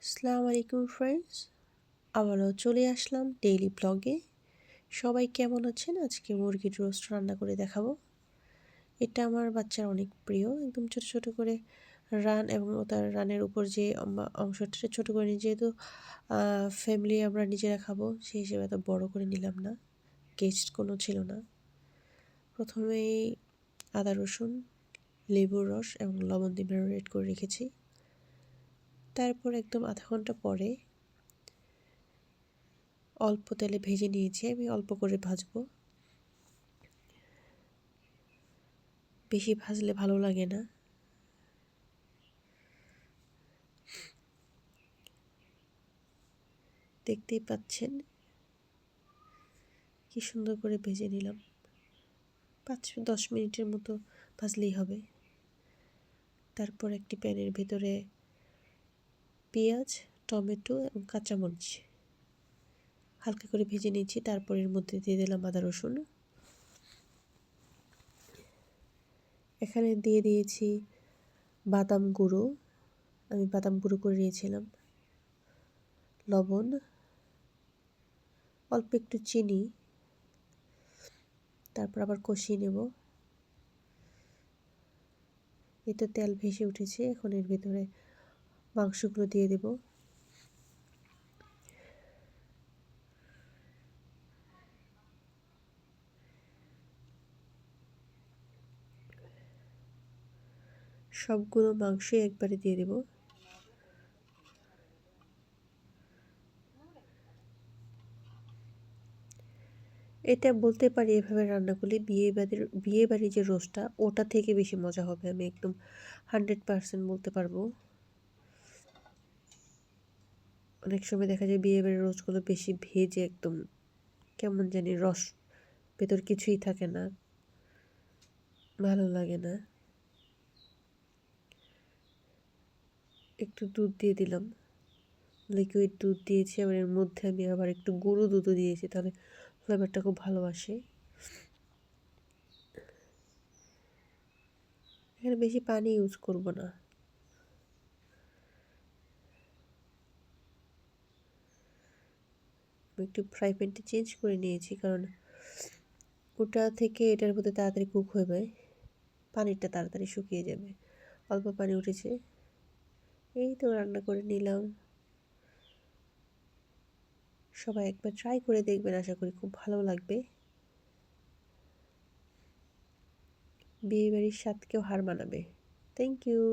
আসসালামু আলাইকুম ফ্রেন্ডস, আবারও চলে আসলাম ডেইলি ব্লগে। সবাই কেমন আছেন? আজকে মুরগির রোস্ট রান্না করে দেখাবো। এটা আমার বাচ্চার অনেক প্রিয়। একদম ছোট ছোট করে রান এবং তার রানের উপর যে অংশটা ছোট করে নিই, যেহেতু ফ্যামিলি আমরা নিজেরা খাবো সেই হিসেবে এত বড় করে নিলাম না, গেস্ট কোনো ছিল না। প্রথমেই আদা রসুন, লেবুর রস এবং লবণ দিয়ে ম্যারিনেট করে রেখেছি। তারপর একদম আধা ঘন্টা পরে অল্প তেলে ভেজে নিয়েছি। আমি অল্প করে ভাজবো, বেশি ভাজলে ভালো লাগে না। দেখতেই পাচ্ছেন কি সুন্দর করে ভেজে নিলাম। 5-10 মিনিটের মতো ভাজলেই হবে। তারপর একটি প্যানের ভেতরে পেঁয়াজ, টমেটো এবং কাঁচামরিচ হালকা করে ভেজে নিয়েছি। তারপর এর মধ্যে দিয়ে দিলাম আদা রসুন। এখানে দিয়ে দিয়েছি বাদাম গুঁড়ো, আমি বাদাম গুঁড়ো করে নিয়েছিলাম, লবণ, অল্প একটু চিনি। তারপর আবার কষিয়ে নেব। এতে তেল ভেসে উঠেছে। এখন এর ভেতরে মাংসগুলো দিয়ে দেব। সবগুলো মাংসই একবারে দিয়ে দেব। এটা বলতে পারি এভাবে রান্না করলে বিয়ে বাড়ির যে রোস্টটা ওটা থেকে বেশি মজা হবে। আমি একদম 100% বলতে পারবো। অনেক সময় দেখা যায় বিয়ে বাড়ির রোস্টগুলো বেশি ভেজে একদম কেমন জানি রস, ভেতর কিছুই থাকে না, ভালো লাগে না। একটু দুধ দিয়ে দিলাম, লিকুইড দুধ দিয়েছি। আবার এর মধ্যে আমি আবার একটু গুঁড়ো দুধও দিয়েছি, তাহলে ফ্লেভারটা খুব ভালো আসে। এখানে বেশি পানি ইউজ করব না। আমি একটু ফ্রাই প্যানটি চেঞ্জ করে নিয়েছি, কারণ ওটা থেকে এটার মধ্যে তাড়াতাড়ি কুক হয়ে যায়, পানিটা তাড়াতাড়ি শুকিয়ে যাবে। অল্প পানি উঠেছে, এই তো রান্না করে নিলাম। সবাই একবার ট্রাই করে দেখবেন, আশা করি খুব ভালো লাগবে। বিয়েবাড়ির স্বাদকেও হার মানাবে। Thank you.